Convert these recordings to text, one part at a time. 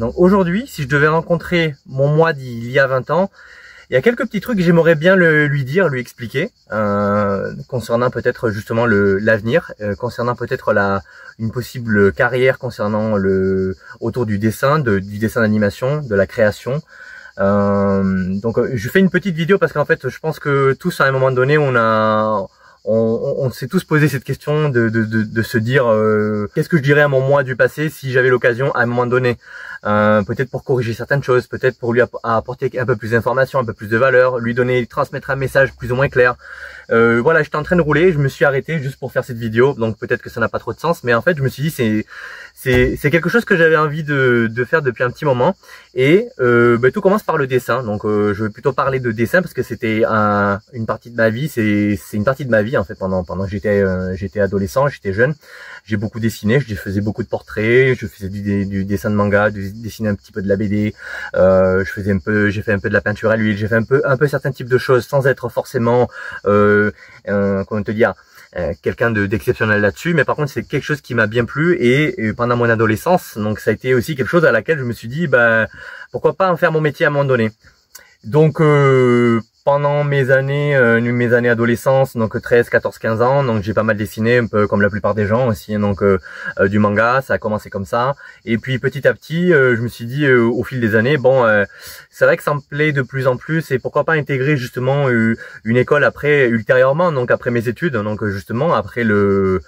Donc aujourd'hui, si je devais rencontrer mon moi d'il y a 20 ans, il y a quelques petits trucs que j'aimerais bien lui dire, lui expliquer, concernant peut-être justement l'avenir, concernant peut-être une possible carrière concernant autour du dessin, du dessin d'animation, de la création. Donc je fais une petite vidéo parce qu'en fait je pense que tous à un moment donné on s'est tous posé cette question de se dire qu'est-ce que je dirais à mon moi du passé si j'avais l'occasion à un moment donné, peut-être pour corriger certaines choses, peut-être pour lui apporter un peu plus d'informations, un peu plus de valeur, lui transmettre un message plus ou moins clair. Voilà, j'étais en train de rouler, je me suis arrêté juste pour faire cette vidéo, donc peut-être que ça n'a pas trop de sens, mais en fait je me suis dit c'est quelque chose que j'avais envie de faire depuis un petit moment, et tout commence par le dessin. Donc je vais plutôt parler de dessin parce que c'était une partie de ma vie, c'est une partie de ma vie en fait pendant que j'étais adolescent, j'étais jeune. J'ai beaucoup dessiné, je faisais beaucoup de portraits, je faisais du dessin de manga, dessiner un petit peu de la BD, j'ai fait un peu de la peinture à l'huile, j'ai fait un peu certains types de choses sans être forcément comment te dire, quelqu'un d'exceptionnel là-dessus, mais par contre c'est quelque chose qui m'a bien plu et pendant mon adolescence, donc ça a été aussi quelque chose à laquelle je me suis dit pourquoi pas en faire mon métier à un moment donné. Donc pendant mes années adolescence, donc 13, 14, 15 ans, donc j'ai pas mal dessiné, un peu comme la plupart des gens aussi, donc du manga, ça a commencé comme ça. Et puis petit à petit, je me suis dit au fil des années, c'est vrai que ça me plaît de plus en plus, et pourquoi pas intégrer justement une école ultérieurement, donc après mes études, donc justement après le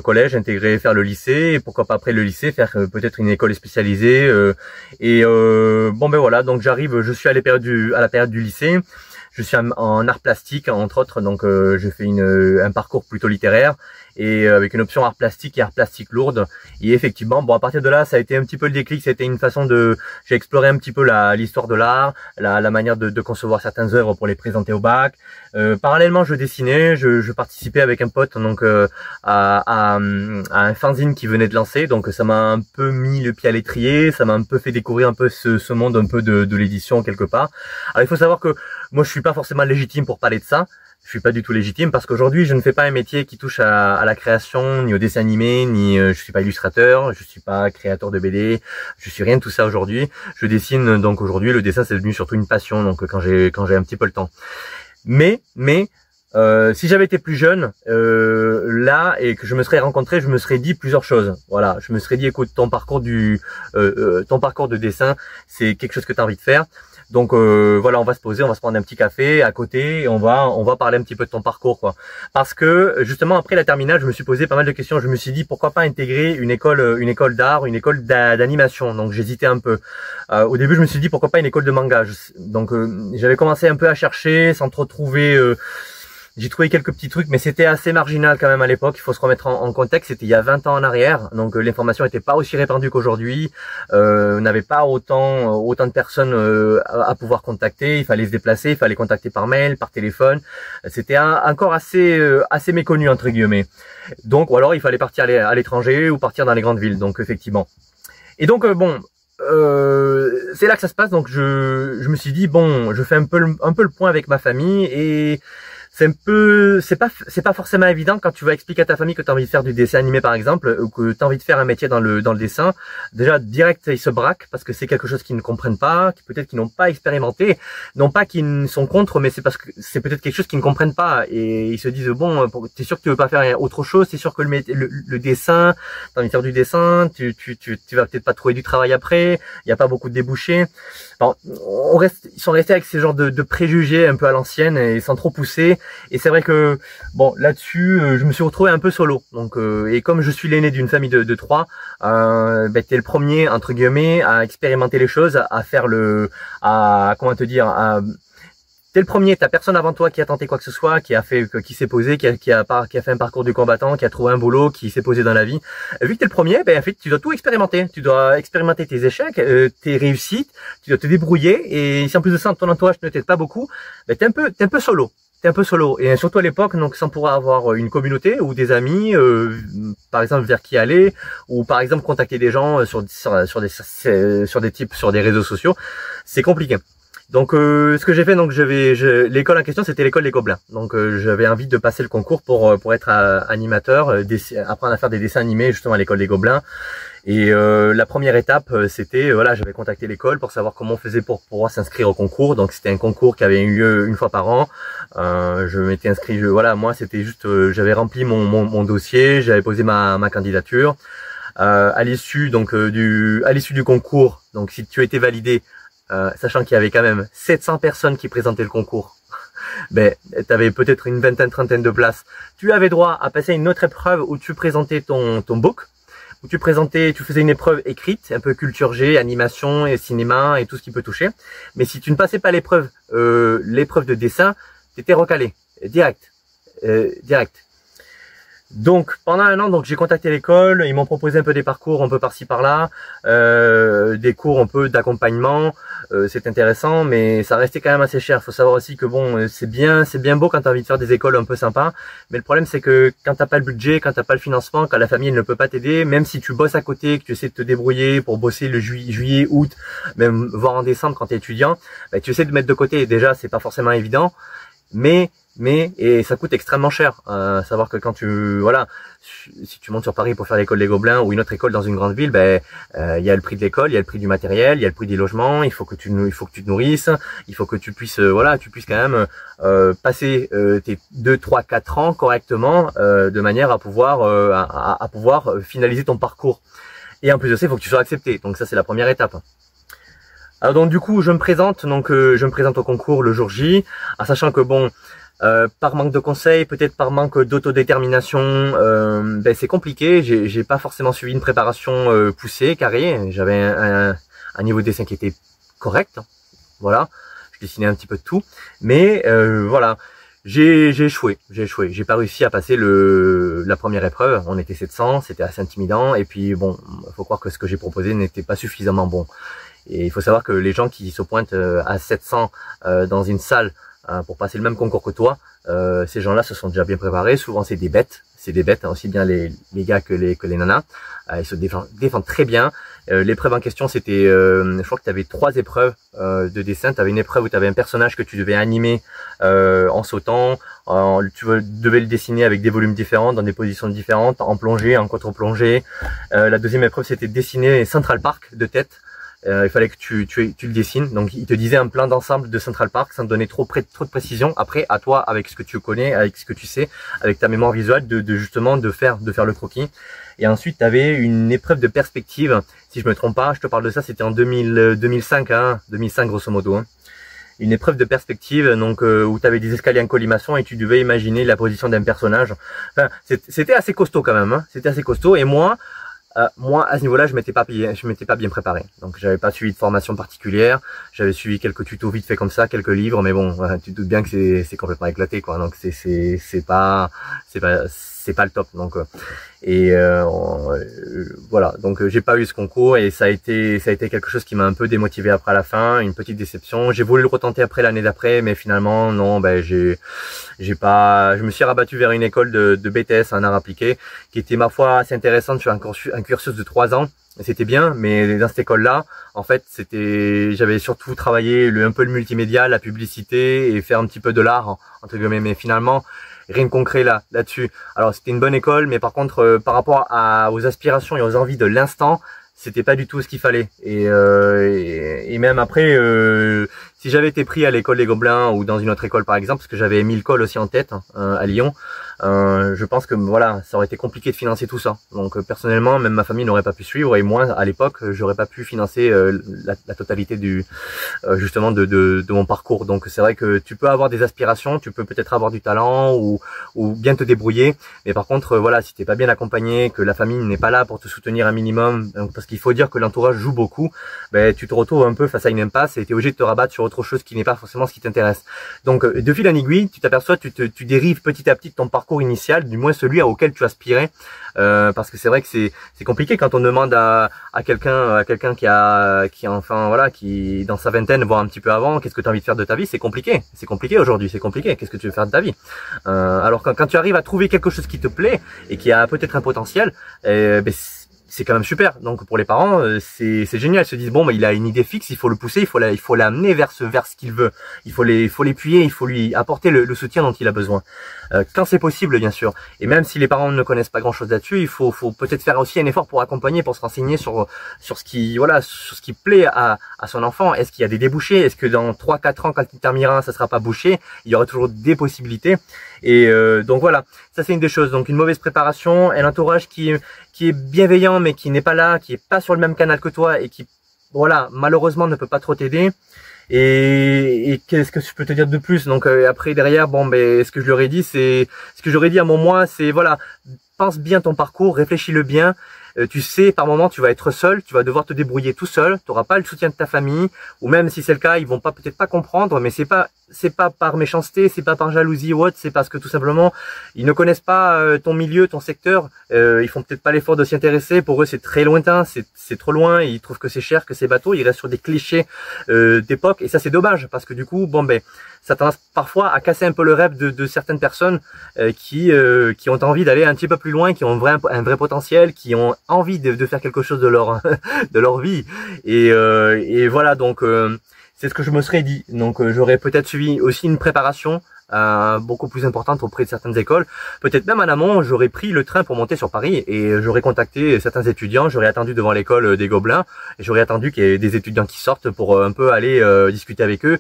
collège, faire le lycée, et pourquoi pas après le lycée faire peut-être une école spécialisée. Voilà, donc je suis à la période du lycée. Je suis en art plastique entre autres, donc je fais un parcours plutôt littéraire et avec une option art plastique et art plastique lourde. Et effectivement, à partir de là, ça a été un petit peu le déclic. C'était une façon j'ai exploré un petit peu l'histoire de l'art, la manière de concevoir certaines œuvres pour les présenter au bac. Parallèlement, je dessinais, je participais avec un pote donc à un fanzine qui venait de lancer. Donc ça m'a un peu mis le pied à l'étrier, ça m'a un peu fait découvrir un peu ce monde un peu de l'édition quelque part. Alors il faut savoir que moi je suis pas forcément légitime pour parler de ça. Je suis pas du tout légitime parce qu'aujourd'hui je ne fais pas un métier qui touche à la création, ni au dessin animé, ni je suis pas illustrateur, je suis pas créateur de BD, je suis rien de tout ça aujourd'hui. Je dessine, donc aujourd'hui le dessin c'est devenu surtout une passion, donc quand j'ai un petit peu le temps. Mais si j'avais été plus jeune là et que je me serais rencontré, je me serais dit plusieurs choses. Voilà, je me serais dit écoute, ton parcours de dessin, c'est quelque chose que tu as envie de faire. Donc voilà, on va se poser, on va se prendre un petit café à côté et on va parler un petit peu de ton parcours, quoi. Parce que justement après la terminale, je me suis posé pas mal de questions. Je me suis dit pourquoi pas intégrer une école d'art, une école d'animation. Donc j'hésitais un peu. Au début, je me suis dit pourquoi pas une école de manga. Donc j'avais commencé un peu à chercher sans trop trouver. J'ai trouvé quelques petits trucs, mais c'était assez marginal quand même à l'époque. Il faut se remettre en contexte. C'était il y a 20 ans en arrière, donc l'information n'était pas aussi répandue qu'aujourd'hui. On n'avait pas autant de personnes à pouvoir contacter. Il fallait se déplacer, il fallait contacter par mail, par téléphone. C'était encore assez méconnu entre guillemets. Donc, ou alors il fallait partir à l'étranger ou partir dans les grandes villes. Donc effectivement. Et donc c'est là que ça se passe. Donc je me suis dit je fais un peu le point avec ma famille et c'est pas forcément évident quand tu vas expliquer à ta famille que tu as envie de faire du dessin animé par exemple, ou que tu as envie de faire un métier dans le dessin. Déjà direct ils se braquent parce que c'est quelque chose qu'ils ne comprennent pas, peut-être qu'ils n'ont pas expérimenté, non pas qu'ils sont contre, mais c'est parce que c'est peut-être quelque chose qu'ils ne comprennent pas et ils se disent t'es sûr que tu veux pas faire autre chose, t'es sûr que le dessin, t'as envie de faire du dessin, tu vas peut-être pas trouver du travail après, il y a pas beaucoup de débouchés. Bon, ils sont restés avec ces genres de préjugés un peu à l'ancienne et sans trop pousser. Et c'est vrai que là-dessus, je me suis retrouvé un peu solo. Donc, et comme je suis l'aîné d'une famille de 3, t'es le premier entre guillemets à expérimenter les choses, à faire t'es le premier, t'as personne avant toi qui a tenté quoi que ce soit, qui s'est posé, qui a fait un parcours du combattant, qui a trouvé un boulot, qui s'est posé dans la vie. Vu que t'es le premier, en fait, tu dois tout expérimenter. Tu dois expérimenter tes échecs, tes réussites, tu dois te débrouiller. Et si en plus de ça, ton entourage ne t'aide pas beaucoup, t'es un peu solo. T'es un peu solo, et surtout à l'époque, donc sans pouvoir avoir une communauté ou des amis, par exemple vers qui aller, ou par exemple contacter des gens sur des réseaux sociaux, c'est compliqué. Donc ce que j'ai fait, donc l'école en question c'était l'école des Gobelins. Donc j'avais envie de passer le concours pour être animateur, apprendre à faire des dessins animés justement à l'école des Gobelins. Et la première étape, c'était, voilà, j'avais contacté l'école pour savoir comment on faisait pour pouvoir s'inscrire au concours. Donc c'était un concours qui avait eu lieu une fois par an. Je m'étais inscrit, voilà, moi c'était juste, j'avais rempli mon dossier, j'avais posé ma candidature. À l'issue du concours, donc si tu as été validé, sachant qu'il y avait quand même 700 personnes qui présentaient le concours, ben, tu avais peut-être une vingtaine, trentaine de places. Tu avais droit à passer une autre épreuve où tu présentais ton book, où tu faisais une épreuve écrite, un peu culture G, animation et cinéma et tout ce qui peut toucher. Mais si tu ne passais pas l'épreuve de dessin, tu étais recalé, direct. Donc pendant un an, donc j'ai contacté l'école, ils m'ont proposé un peu des parcours un peu par-ci par-là, des cours un peu d'accompagnement, c'est intéressant, mais ça restait quand même assez cher. Faut savoir aussi que bon, c'est bien beau quand tu as envie de faire des écoles un peu sympas, mais le problème c'est que quand t'as pas le budget, quand t'as pas le financement, quand la famille elle ne peut pas t'aider, même si tu bosses à côté, que tu essaies de te débrouiller pour bosser le juillet, août, même voire en décembre quand tu es étudiant, bah, tu essaies de mettre de côté. Déjà c'est pas forcément évident, mais ça coûte extrêmement cher. Savoir que quand si tu montes sur Paris pour faire l'école des Gobelins ou une autre école dans une grande ville, ben il y a le prix de l'école, il y a le prix du matériel, il y a le prix des logements, il faut que tu te nourrisses, il faut que tu puisses quand même passer tes 2, 3, 4 ans correctement de manière à pouvoir finaliser ton parcours. Et en plus de ça, il faut que tu sois accepté. Donc ça c'est la première étape. Alors donc du coup, je me présente au concours le jour J, en sachant que bon, par manque de conseils, peut-être par manque d'autodétermination, ben c'est compliqué. J'ai pas forcément suivi une préparation poussée, carrée. J'avais un niveau de dessin qui était correct, voilà. Je dessinais un petit peu de tout, mais voilà, j'ai échoué. J'ai pas réussi à passer la première épreuve. On était 700, c'était assez intimidant. Et puis bon, faut croire que ce que j'ai proposé n'était pas suffisamment bon. Et il faut savoir que les gens qui se pointent à 700 dans une salle pour passer le même concours que toi, ces gens-là se sont déjà bien préparés. Souvent c'est des bêtes, hein, aussi bien les gars que les nanas. Ils se défendent très bien. L'épreuve en question, c'était, je crois que tu avais 3 épreuves de dessin. Tu avais une épreuve où tu avais un personnage que tu devais animer en sautant. Tu devais le dessiner avec des volumes différents, dans des positions différentes, en plongée, en contre-plongée. La deuxième épreuve, c'était dessiner Central Park de tête. Il fallait que tu le dessines. Donc il te disait un plan d'ensemble de Central Park sans te donner trop de précision. Après, à toi, avec ce que tu connais, avec ce que tu sais, avec ta mémoire visuelle, de faire le croquis. Et ensuite, tu avais une épreuve de perspective. Si je me trompe pas, je te parle de ça, c'était en 2005, hein, 2005 grosso modo. Hein. Une épreuve de perspective, donc où tu avais des escaliers en collimation et tu devais imaginer la position d'un personnage. Enfin, c'était assez costaud quand même. Hein. C'était assez costaud. Et moi, à ce niveau-là, je m'étais pas bien préparé. Donc, j'avais pas suivi de formation particulière. J'avais suivi quelques tutos vite fait comme ça, quelques livres, mais bon, tu te doutes bien que c'est complètement éclaté, quoi. Donc, c'est pas le top. Donc, voilà. Donc, j'ai pas eu ce concours et ça a été quelque chose qui m'a un peu démotivé après à la fin, une petite déception. J'ai voulu le retenter après l'année d'après, mais finalement, non, ben, je me suis rabattu vers une école de BTS en art appliqué, qui était ma foi assez intéressante sur un cursus de 3 ans. C'était bien, mais dans cette école-là, en fait, j'avais surtout travaillé un peu le multimédia, la publicité et faire un petit peu de l'art, entre guillemets, mais finalement, rien de concret là-dessus. Alors c'était une bonne école, mais par contre, par rapport aux aspirations et aux envies de l'instant, c'était pas du tout ce qu'il fallait. Et même après, si j'avais été pris à l'école des Gobelins ou dans une autre école par exemple, parce que j'avais Émile Coll aussi en tête à Lyon, je pense que voilà, ça aurait été compliqué de financer tout ça. Donc personnellement, même ma famille n'aurait pas pu suivre et moi à l'époque, j'aurais pas pu financer la totalité justement de mon parcours. Donc c'est vrai que tu peux avoir des aspirations, tu peux peut-être avoir du talent ou bien te débrouiller, mais par contre voilà, si t'es pas bien accompagné, que la famille n'est pas là pour te soutenir un minimum, parce qu'il faut dire que l'entourage joue beaucoup, ben tu te retrouves un peu face à une impasse et t'es obligé de te rabattre sur autre chose qui n'est pas forcément ce qui t'intéresse. Donc de fil en aiguille, tu t'aperçois, tu dérives petit à petit de ton parcours initial, du moins celui auquel tu aspirais, parce que c'est vrai que c'est compliqué quand on demande à quelqu'un qui est dans sa vingtaine voire un petit peu avant, qu'est-ce que tu as envie de faire de ta vie, c'est compliqué aujourd'hui, c'est compliqué, qu'est-ce que tu veux faire de ta vie, alors quand tu arrives à trouver quelque chose qui te plaît et qui a peut-être un potentiel, ben c'est quand même super. Donc pour les parents, c'est génial. Ils se disent bon, il a une idée fixe, il faut le pousser, il faut l'amener vers ce qu'il veut. Il faut l'appuyer, il faut lui apporter le soutien dont il a besoin. Quand c'est possible, bien sûr. Et même si les parents ne connaissent pas grand-chose là-dessus, il faut peut-être faire aussi un effort pour accompagner, pour se renseigner sur ce qui plaît à son enfant. Est-ce qu'il y a des débouchés? Est-ce que dans 3-4 ans, quand il terminera, ça sera pas bouché? Il y aura toujours des possibilités. Et donc voilà, ça c'est une des choses. Donc une mauvaise préparation, un entourage qui est bienveillant mais qui n'est pas là, qui est pas sur le même canal que toi et qui, voilà, malheureusement ne peut pas trop t'aider. Et qu'est-ce que je peux te dire de plus? Donc après derrière, ce que je leur ai dit, à mon moi, c'est voilà, pense bien ton parcours, réfléchis-le bien. Tu sais, par moment, tu vas être seul, tu vas devoir te débrouiller tout seul, tu n'auras pas le soutien de ta famille, ou même si c'est le cas, ils vont peut-être pas comprendre, mais c'est pas par méchanceté, c'est pas par jalousie ou autre, c'est parce que tout simplement, ils ne connaissent pas ton milieu, ton secteur, ils font peut-être pas l'effort de s'y intéresser, pour eux c'est très lointain, c'est trop loin, ils trouvent que c'est cher, que c'est bateau, ils restent sur des clichés d'époque, et ça c'est dommage, parce que du coup, ça tendance parfois à casser un peu le rêve de certaines personnes qui ont envie d'aller un petit peu plus loin, qui ont un vrai potentiel, qui ont envie de faire quelque chose de leur de leur vie. Et voilà, donc c'est ce que je me serais dit. Donc j'aurais peut-être suivi aussi une préparation beaucoup plus importante auprès de certaines écoles. Peut-être même en amont, j'aurais pris le train pour monter sur Paris et j'aurais contacté certains étudiants, j'aurais attendu devant l'école des Gobelins et j'aurais attendu qu'il y ait des étudiants qui sortent pour un peu aller discuter avec eux.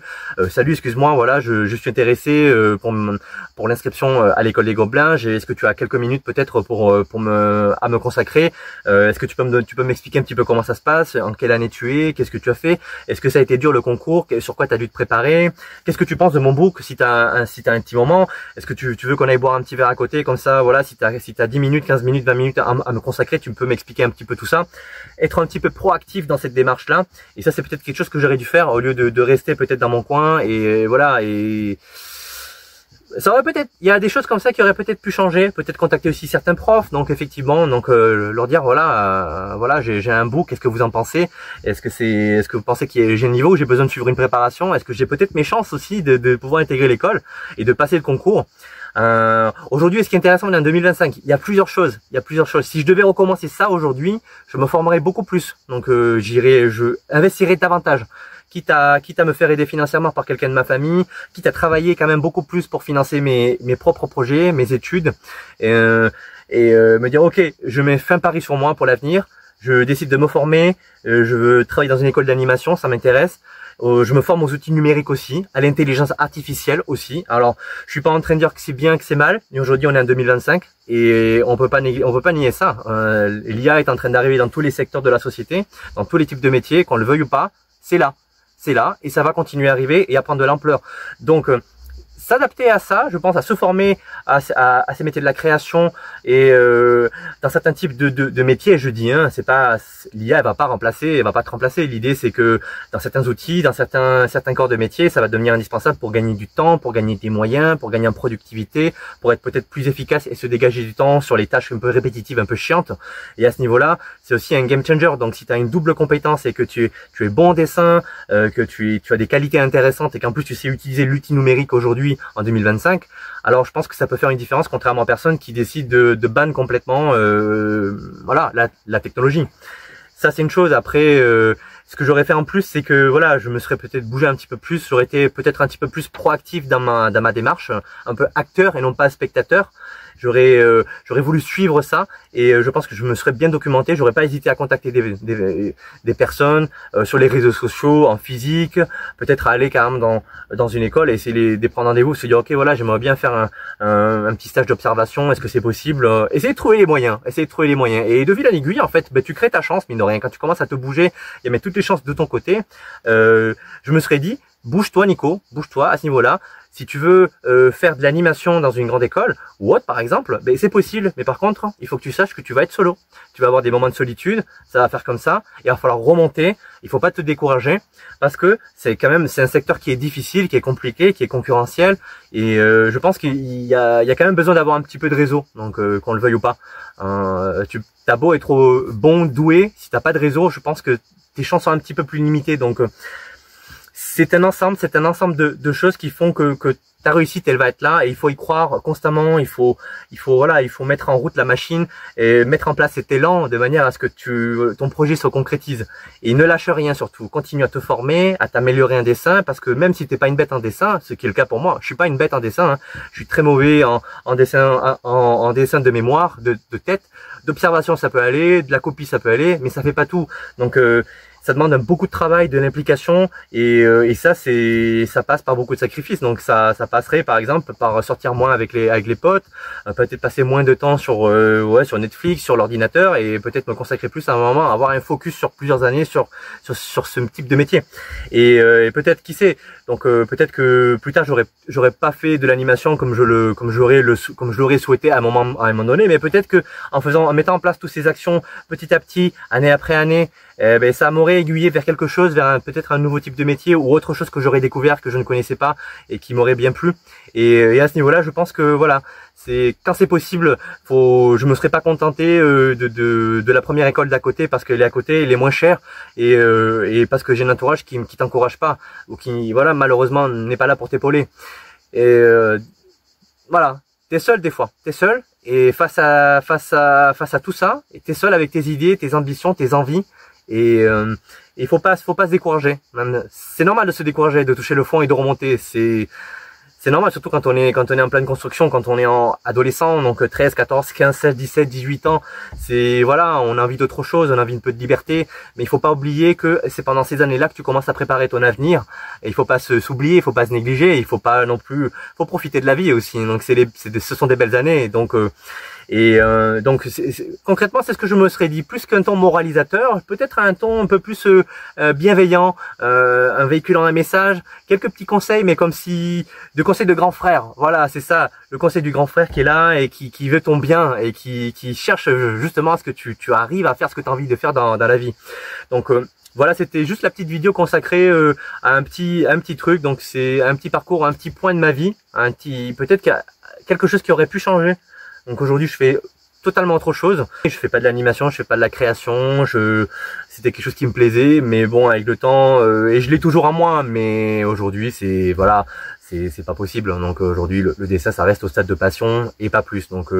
Salut, excuse-moi, voilà, je suis intéressé pour l'inscription à l'école des Gobelins. Est-ce que tu as quelques minutes peut-être à me consacrer? Est-ce que tu peux m'expliquer un petit peu comment ça se passe? En quelle année tu es? Qu'est-ce que tu as fait? Est-ce que ça a été dur le concours? Sur quoi tu as dû te préparer? Qu'est-ce que tu penses de mon book si tu as un petit moment? Est-ce que tu veux qu'on aille boire un petit verre à côté comme ça? Voilà, si t'as 10 minutes, 15 minutes, 20 minutes à me consacrer, tu peux m'expliquer un petit peu tout ça. Être un petit peu proactif dans cette démarche-là. Et ça, c'est peut-être quelque chose que j'aurais dû faire au lieu de rester peut-être dans mon coin. Et voilà, et ça aurait peut-être, il y a des choses comme ça qui auraient peut-être pu changer, peut-être contacter aussi certains profs, donc effectivement, leur dire voilà, j'ai un book, qu'est-ce que vous en pensez? Est-ce que vous pensez que j'ai le niveau, j'ai besoin de suivre une préparation? Est-ce que j'ai peut-être mes chances aussi de pouvoir intégrer l'école et de passer le concours? Aujourd'hui, ce qui est intéressant, on est en 2025, il y a plusieurs choses. Si je devais recommencer ça aujourd'hui, je me formerais beaucoup plus. Donc je investirais davantage. Quitte à me faire aider financièrement par quelqu'un de ma famille, quitte à travailler quand même beaucoup plus pour financer mes propres projets, mes études, et me dire ok, je mets fin pari sur moi pour l'avenir, je décide de me former, je veux travailler dans une école d'animation, ça m'intéresse. Je me forme aux outils numériques aussi, à l'intelligence artificielle aussi. Alors, je suis pas en train de dire que c'est bien, que c'est mal, mais aujourd'hui on est en 2025 et on peut pas nier ça. L'IA est en train d'arriver dans tous les secteurs de la société, dans tous les types de métiers, qu'on le veuille ou pas, c'est là et ça va continuer à arriver et à prendre de l'ampleur. Donc s'adapter à ça, je pense, à se former à ces métiers de la création et dans certains types de métiers, je dis, c'est pas l'IA, elle va pas te remplacer. L'idée, c'est que dans certains outils, dans certains corps de métier, ça va devenir indispensable pour gagner du temps, pour gagner des moyens, pour gagner en productivité, pour être peut-être plus efficace et se dégager du temps sur les tâches un peu répétitives, un peu chiantes. Et à ce niveau-là, c'est aussi un game changer. Donc, si tu as une double compétence et que tu es bon en dessin, que tu as des qualités intéressantes et qu'en plus tu sais utiliser l'outil numérique aujourd'hui en 2025, alors je pense que ça peut faire une différence contrairement à personne qui décide de ban complètement voilà, la technologie. Ça c'est une chose. Après ce que j'aurais fait en plus, c'est que voilà, je me serais peut-être bougé un petit peu plus, j'aurais été peut-être un petit peu plus proactif dans ma démarche, un peu acteur et non pas spectateur. J'aurais voulu suivre ça et je pense que je me serais bien documenté. J'aurais pas hésité à contacter des personnes sur les réseaux sociaux, en physique, peut-être à aller carrément dans une école et essayer de prendre rendez-vous, se dire ok voilà, j'aimerais bien faire un petit stage d'observation, est-ce que c'est possible? Essayer de trouver les moyens, et de fil en aiguille en fait, tu crées ta chance mine de rien. Quand tu commences à te bouger et mettre toutes les chances de ton côté, je me serais dit bouge-toi Nico, bouge-toi à ce niveau-là. Si tu veux faire de l'animation dans une grande école ou autre par exemple, c'est possible. Mais par contre, il faut que tu saches que tu vas être solo. Tu vas avoir des moments de solitude, ça va faire comme ça. Il va falloir remonter. Il faut pas te décourager parce que c'est un secteur qui est difficile, qui est compliqué, qui est concurrentiel. Et je pense qu'il y a quand même besoin d'avoir un petit peu de réseau. Donc qu'on le veuille ou pas, t'as beau être doué, si t'as pas de réseau, je pense que tes chances sont un petit peu plus limitées. Donc c'est un ensemble de choses qui font que ta réussite, elle va être là, et il faut y croire constamment. Il faut mettre en route la machine et mettre en place cet élan de manière à ce que ton projet se concrétise. Et ne lâche rien surtout. Continue à te former, à t'améliorer en dessin, parce que même si t'es pas une bête en dessin, ce qui est le cas pour moi, je suis pas une bête en dessin. Hein, je suis très mauvais en dessin de mémoire, de tête, d'observation ça peut aller, de la copie ça peut aller, mais ça fait pas tout. Donc ça demande beaucoup de travail, de l'implication, et ça passe par beaucoup de sacrifices. Donc ça passerait par exemple par sortir moins avec les potes, peut-être passer moins de temps sur Netflix, sur l'ordinateur, et peut-être me consacrer plus à un moment, avoir un focus sur plusieurs années sur ce type de métier. Et peut-être, qui sait, donc peut-être que plus tard j'aurais pas fait de l'animation comme je l'aurais souhaité à un moment donné, mais peut-être que en mettant en place toutes ces actions petit à petit, année après année, ça m'aurait aiguillé vers quelque chose, vers peut-être un nouveau type de métier ou autre chose que j'aurais découvert, que je ne connaissais pas et qui m'aurait bien plu. Et à ce niveau-là, je pense que voilà, quand c'est possible, je me serais pas contenté de la première école d'à côté, parce qu'elle est à côté, elle est moins chère, et parce que j'ai un entourage qui t'encourage pas, ou qui malheureusement n'est pas là pour t'épauler. Et voilà, t'es seul des fois, t'es seul, et face à tout ça, et t'es seul avec tes idées, tes ambitions, tes envies. Et il faut pas se décourager. C'est normal de se décourager, de toucher le fond et de remonter. C'est normal, surtout quand on est en pleine construction, quand on est adolescent, donc 13, 14, 15, 16, 17, 18 ans. On a envie d'autre chose, on a envie un peu de liberté, mais il faut pas oublier que c'est pendant ces années-là que tu commences à préparer ton avenir. Et il faut pas s'oublier, il faut pas se négliger, il faut pas non plus, faut profiter de la vie aussi. Donc ce sont des belles années, donc concrètement, c'est ce que je me serais dit, plus qu'un ton moralisateur, peut-être un ton un peu plus bienveillant, un véhiculant un message, quelques petits conseils, mais comme si de conseils de grand frère. Voilà, c'est ça, le conseil du grand frère qui est là et qui veut ton bien et qui cherche justement à ce que tu arrives à faire ce que tu as envie de faire dans la vie. Donc voilà, c'était juste la petite vidéo consacrée à un petit truc. Donc c'est un petit parcours, un petit point de ma vie, peut-être qu'il y a quelque chose qui aurait pu changer. Donc aujourd'hui, je fais totalement autre chose. Je fais pas de l'animation, je fais pas de la création. C'était quelque chose qui me plaisait, mais bon, avec le temps, et je l'ai toujours en moi. Mais aujourd'hui, c'est pas possible. Donc aujourd'hui, le dessin, ça reste au stade de passion et pas plus. Donc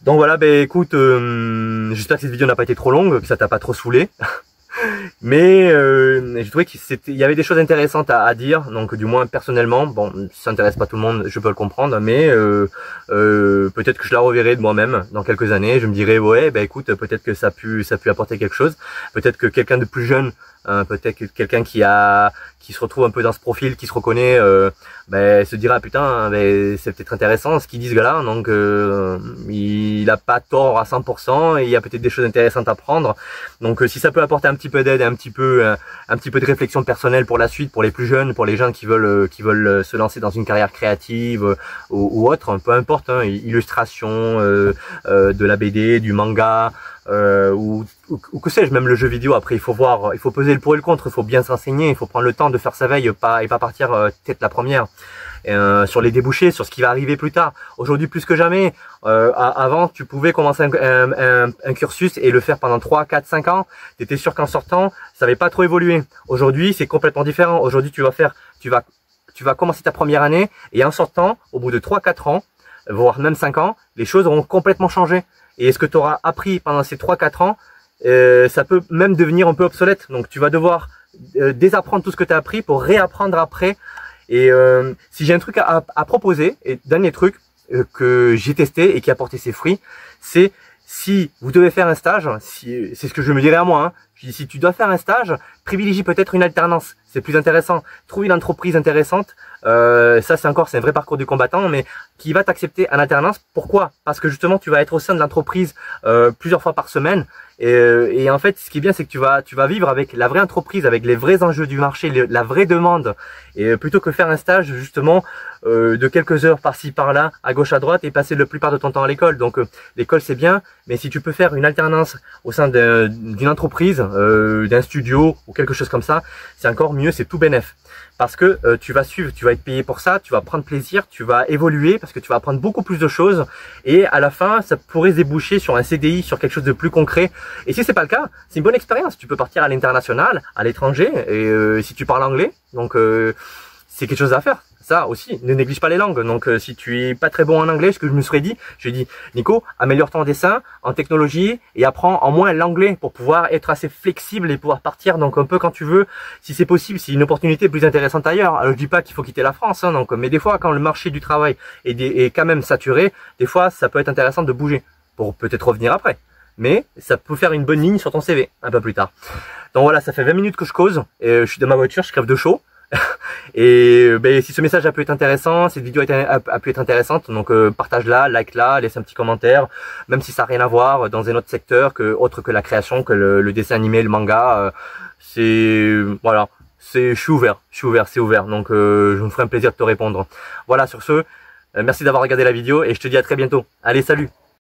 voilà, écoute, j'espère que cette vidéo n'a pas été trop longue, que ça t'a pas trop saoulé. Mais je trouvais qu'il y avait des choses intéressantes à dire, donc du moins personnellement, bon, ça n'intéresse pas tout le monde, je peux le comprendre, mais peut-être que je la reverrai de moi-même dans quelques années, je me dirai ouais, écoute, peut-être que ça a pu apporter quelque chose, peut-être que quelqu'un de plus jeune, peut-être que quelqu'un qui se retrouve un peu dans ce profil, qui se reconnaît, se dira putain, c'est peut-être intéressant ce qu'ils disent gars-là, donc il a pas tort à 100% et il y a peut-être des choses intéressantes à prendre. Donc si ça peut apporter un petit peu d'aide, un petit peu de réflexion personnelle pour la suite, pour les plus jeunes, pour les gens qui veulent se lancer dans une carrière créative ou autre, peu importe, hein, illustration, de la BD, du manga, ou que sais-je, même le jeu vidéo. Après il faut voir, il faut peser le pour et le contre, il faut bien s'enseigner, il faut prendre le temps de faire sa veille, et pas partir tête la première sur les débouchés, sur ce qui va arriver plus tard. Aujourd'hui plus que jamais, avant tu pouvais commencer un cursus et le faire pendant 3, 4, 5 ans, tu étais sûr qu'en sortant ça n'avait pas trop évolué. Aujourd'hui c'est complètement différent. Aujourd'hui tu vas commencer ta première année et en sortant, au bout de 3, 4 ans, voire même 5 ans, les choses auront complètement changé. Et ce que tu auras appris pendant ces 3-4 ans, ça peut même devenir un peu obsolète. Donc tu vas devoir désapprendre tout ce que tu as appris pour réapprendre après. Et si j'ai un truc à proposer, et dernier truc que j'ai testé et qui a porté ses fruits, c'est si vous devez faire un stage, c'est ce que je me dirais à moi, hein, je dis, si tu dois faire un stage, privilégie peut-être une alternance, c'est plus intéressant. Trouve une entreprise intéressante, ça c'est un vrai parcours du combattant, mais qui va t'accepter en alternance. Pourquoi? Parce que justement tu vas être au sein de l'entreprise plusieurs fois par semaine, et en fait ce qui est bien c'est que tu vas vivre avec la vraie entreprise, avec les vrais enjeux du marché, la vraie demande, et plutôt que faire un stage justement de quelques heures par-ci par-là, à gauche à droite, et passer la plupart de ton temps à l'école. Donc l'école c'est bien, mais si tu peux faire une alternance au sein d'une entreprise, d'un studio ou quelque chose comme ça, c'est encore mieux, c'est tout bénef. parce que tu vas suivre, tu vas être payé pour ça, tu vas prendre plaisir, tu vas évoluer parce que tu vas apprendre beaucoup plus de choses et à la fin ça pourrait déboucher sur un CDI, sur quelque chose de plus concret. Et si c'est pas le cas, c'est une bonne expérience. Tu peux partir à l'international, à l'étranger et si tu parles anglais, donc c'est quelque chose à faire. Ça aussi, ne néglige pas les langues. Donc si tu es pas très bon en anglais, ce que je me serais dit, je lui ai dit Nico, améliore-toi en dessin, en technologie et apprends en moins l'anglais pour pouvoir être assez flexible et pouvoir partir donc un peu quand tu veux, si c'est possible, si une opportunité est plus intéressante ailleurs. Alors je dis pas qu'il faut quitter la France, hein, donc, mais des fois quand le marché du travail est quand même saturé, des fois ça peut être intéressant de bouger pour peut-être revenir après. Mais ça peut faire une bonne ligne sur ton CV un peu plus tard. Donc voilà, ça fait 20 minutes que je cause et je suis dans ma voiture, je crève de chaud. Et ben, si ce message a pu être intéressant, cette vidéo a pu être intéressante, donc partage-la, like-la, laisse un petit commentaire, même si ça n'a rien à voir dans un autre secteur autre que la création, que le dessin animé, le manga, c'est voilà, je suis ouvert, c'est ouvert, donc je me ferai un plaisir de te répondre. Voilà, sur ce, merci d'avoir regardé la vidéo et je te dis à très bientôt. Allez, salut!